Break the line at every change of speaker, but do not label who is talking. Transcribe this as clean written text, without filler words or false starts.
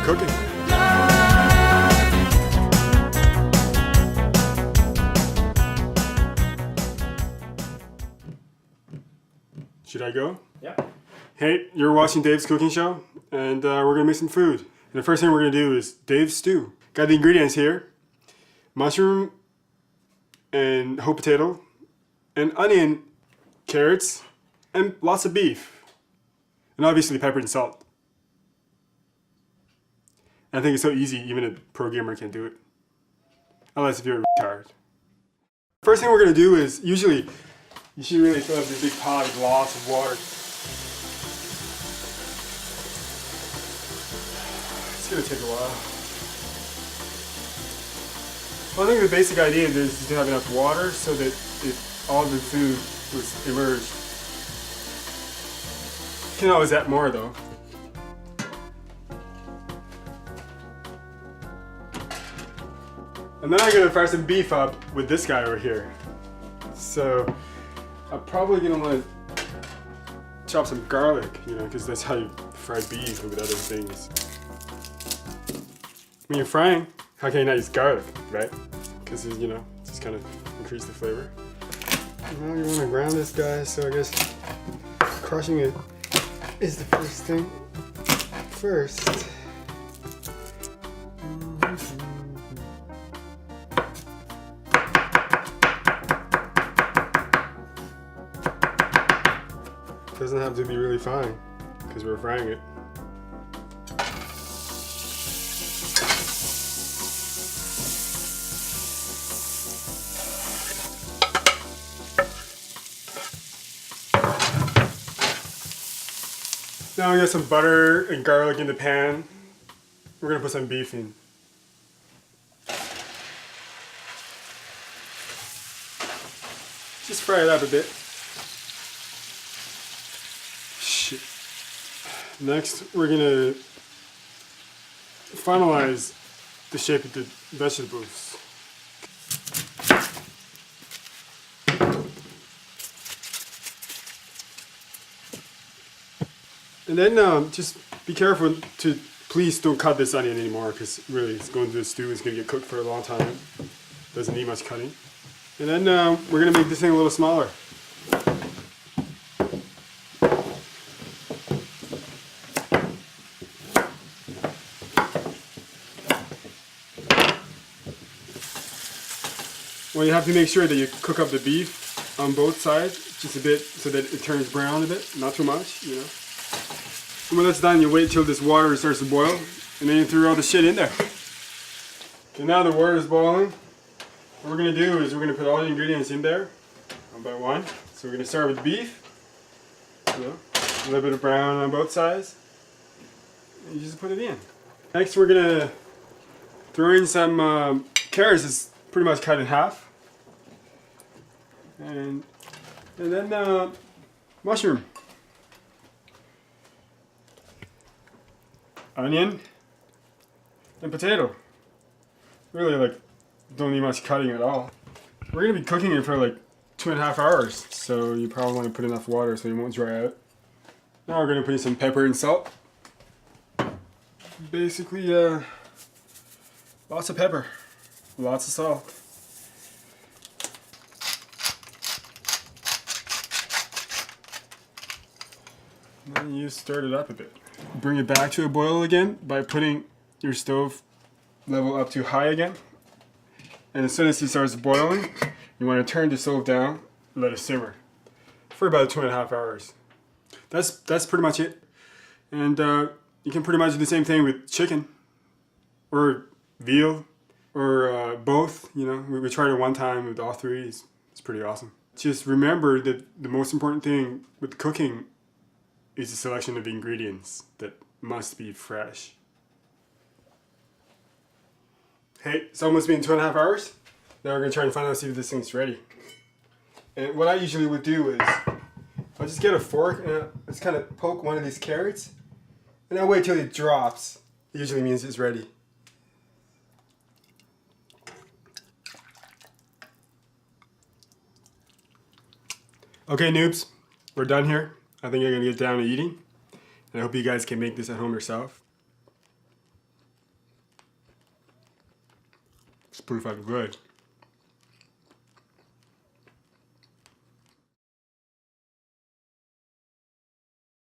cooking. Should I go?
Yeah.
Hey, you're watching Dave's cooking show, and we're gonna make some food. And the first thing we're gonna do is Dave's stew. Got the ingredients here: mushroom and whole potato, and onion, carrots, and lots of beef, and obviously pepper and salt. I think it's so easy, even a pro gamer can do it, unless if you're tired. First thing we're gonna do is usually you should really fill up this big pot with lots of water. It's gonna take a while. Well, I think the basic idea is to have enough water so that all the food was immersed. You can always add more though. And then I'm gonna fry some beef up with this guy over here. So I'm probably gonna want to chop some garlic, you know, because that's how you fry beef with other things. When you're frying, how can you not use garlic, right? Because, you know, just kind of increase the flavor. Now you want to ground this guy, so I guess crushing it is the first thing. First. Doesn't have to be really fine because we're frying it. Now I got some butter and garlic in the pan. We're gonna put some beef in. Just fry it up a bit. Shit. Next, we're gonna finalize the shape of the vegetables. And then just be careful to please don't cut this onion anymore, because really it's going to the stew. It's going to get cooked for a long time. Doesn't need much cutting. And then we're going to make this thing a little smaller. Well, you have to make sure that you cook up the beef on both sides just a bit so that it turns brown a bit, not too much, you know. And when that's done, you wait till this water starts to boil, and then you throw all the shit in there. Okay, now the water is boiling. What we're gonna do is we're gonna put all the ingredients in there, one by one. So we're gonna start with beef, you know, a little bit of brown on both sides, and you just put it in. Next, we're gonna throw in some carrots. It's pretty much cut in half, and then mushroom. Onion and potato. Really, like, don't need much cutting at all. We're gonna be cooking it for like 2.5 hours, so you probably want to put enough water so it won't dry out. Now we're gonna put in some pepper and salt. Basically, lots of pepper, lots of salt. And then you stir it up a bit. Bring it back to a boil again by putting your stove level up to high again. And as soon as it starts boiling, you want to turn the stove down and let it simmer for about 2.5 hours. That's pretty much it. And you can pretty much do the same thing with chicken or veal or both. You know, we tried it one time with all three. It's pretty awesome. Just remember that the most important thing with cooking is the selection of ingredients that must be fresh. Hey, it's almost been 2.5 hours. Now we're gonna try and find out see if this thing's ready. And what I usually would do is I'll just get a fork and I'll just kind of poke one of these carrots, and I'll wait till it drops. It usually means it's ready. Okay, noobs, we're done here. I think you're gonna get down to eating, and I hope you guys can make this at home yourself. pretty fucking good.